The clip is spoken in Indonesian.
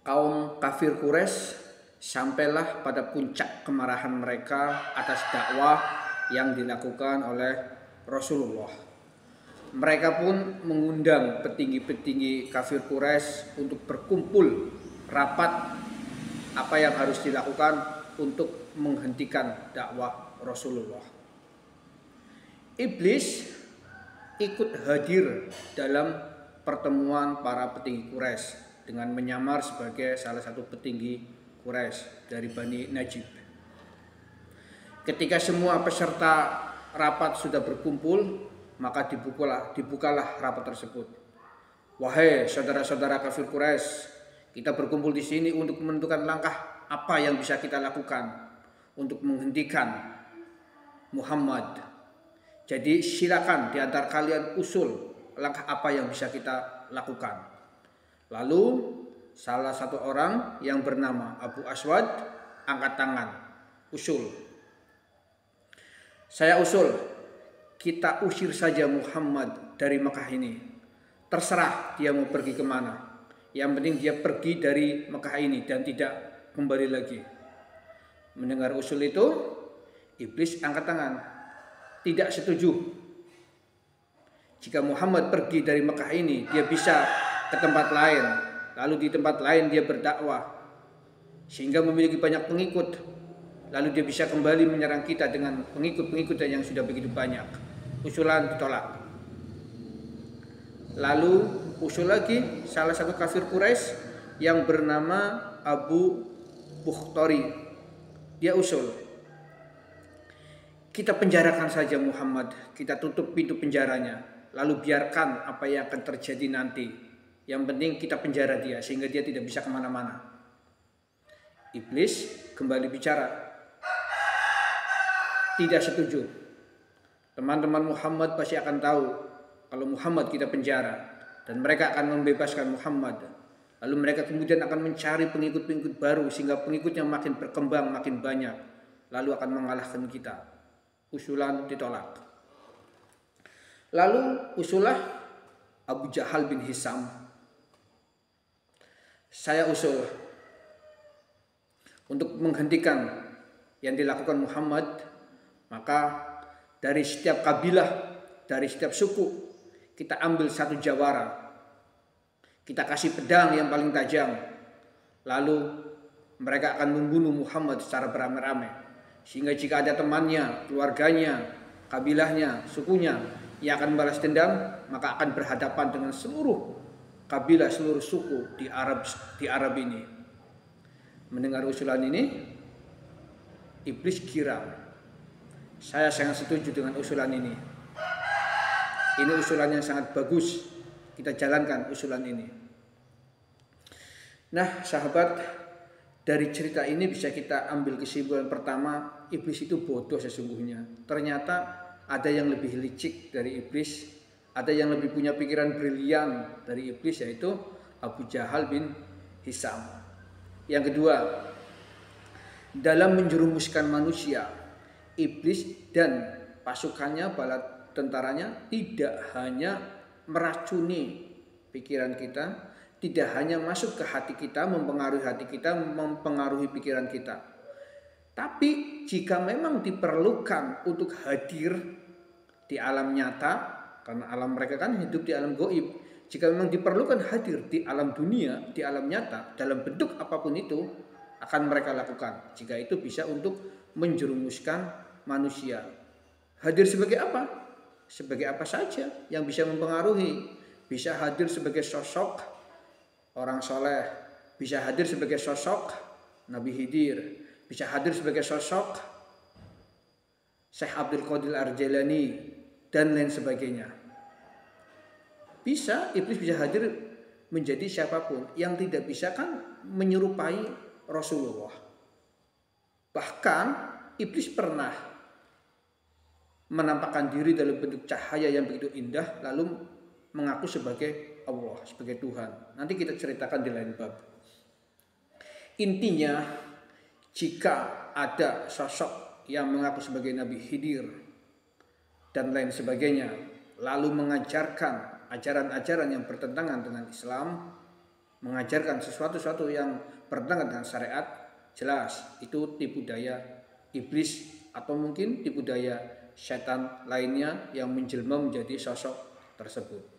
kaum kafir Quraisy sampailah pada puncak kemarahan mereka atas dakwah yang dilakukan oleh Rasulullah. Mereka pun mengundang petinggi-petinggi kafir Quraisy untuk berkumpul rapat apa yang harus dilakukan untuk menghentikan dakwah Rasulullah. Iblis ikut hadir dalam pertemuan para petinggi Quraisy dengan menyamar sebagai salah satu petinggi Quraisy dari Bani Najib. Ketika semua peserta rapat sudah berkumpul, maka dibukalah rapat tersebut. Wahai saudara-saudara kafir Quraisy, kita berkumpul di sini untuk menentukan langkah apa yang bisa kita lakukan untuk menghentikan Muhammad. Jadi silakan di antara kalian usul langkah apa yang bisa kita lakukan. Lalu salah satu orang yang bernama Abu Aswad angkat tangan, usul. Saya usul, kita usir saja Muhammad dari Mekah ini. Terserah dia mau pergi kemana. Yang penting dia pergi dari Mekah ini dan tidak kembali lagi. Mendengar usul itu, iblis angkat tangan. Tidak setuju. Jika Muhammad pergi dari Mekah ini, dia bisa ke tempat lain. Lalu di tempat lain dia berdakwah. Sehingga memiliki banyak pengikut. Lalu dia bisa kembali menyerang kita dengan pengikut-pengikut yang sudah begitu banyak. Usulan ditolak. Lalu usul lagi salah satu kafir Quraisy yang bernama Abu Bukhtori. Dia usul, kita penjarakan saja Muhammad, kita tutup pintu penjaranya, lalu biarkan apa yang akan terjadi nanti. Yang penting kita penjara dia sehingga dia tidak bisa kemana-mana. Iblis kembali bicara, tidak setuju. Teman-teman Muhammad pasti akan tahu kalau Muhammad kita penjara dan mereka akan membebaskan Muhammad. Lalu mereka kemudian akan mencari pengikut-pengikut baru sehingga pengikutnya makin berkembang, makin banyak. Lalu akan mengalahkan kita. Usulan ditolak. Lalu usulah Abu Jahal bin Hisam. Saya usul untuk menghentikan yang dilakukan Muhammad, maka dari setiap kabilah, dari setiap suku, kita ambil satu jawara. Kita kasih pedang yang paling tajam. Lalu mereka akan membunuh Muhammad secara beramai-ramai. Sehingga jika ada temannya, keluarganya, kabilahnya, sukunya yang akan membalas dendam, maka akan berhadapan dengan seluruh kabilah, seluruh suku di Arab ini. Mendengar usulan ini, iblis girang. Saya sangat setuju dengan usulan ini. Ini usulan yang sangat bagus. Kita jalankan usulan ini. Nah, sahabat, dari cerita ini bisa kita ambil kesimpulan pertama, iblis itu bodoh sesungguhnya. Ternyata ada yang lebih licik dari iblis, ada yang lebih punya pikiran brilian dari iblis, yaitu Abu Jahal bin Hisam. Yang kedua, dalam menjerumuskan manusia, iblis dan pasukannya, bala tentaranya tidak hanya meracuni pikiran kita, tidak hanya masuk ke hati kita, mempengaruhi hati kita, mempengaruhi pikiran kita. Tapi jika memang diperlukan untuk hadir di alam nyata, karena alam mereka kan hidup di alam gaib, jika memang diperlukan hadir di alam dunia, di alam nyata, dalam bentuk apapun itu, akan mereka lakukan. Jika itu bisa untuk menjerumuskan manusia. Hadir sebagai apa? Sebagai apa saja yang bisa mempengaruhi. Bisa hadir sebagai sosok orang soleh, bisa hadir sebagai sosok Nabi Khidir, bisa hadir sebagai sosok Syekh Abdul Qadir Ar-Jailani dan lain sebagainya. Bisa, iblis bisa hadir menjadi siapapun. Yang tidak bisa kan menyerupai Rasulullah. Bahkan iblis pernah menampakkan diri dalam bentuk cahaya yang begitu indah, lalu mengaku sebagai Allah, sebagai Tuhan. Nanti kita ceritakan di lain bab. Intinya, jika ada sosok yang mengaku sebagai Nabi Khidir dan lain sebagainya, lalu mengajarkan ajaran-ajaran yang bertentangan dengan Islam, mengajarkan sesuatu yang bertentangan dengan syariat, jelas itu tipu daya iblis atau mungkin tipu daya setan lainnya yang menjelma menjadi sosok tersebut.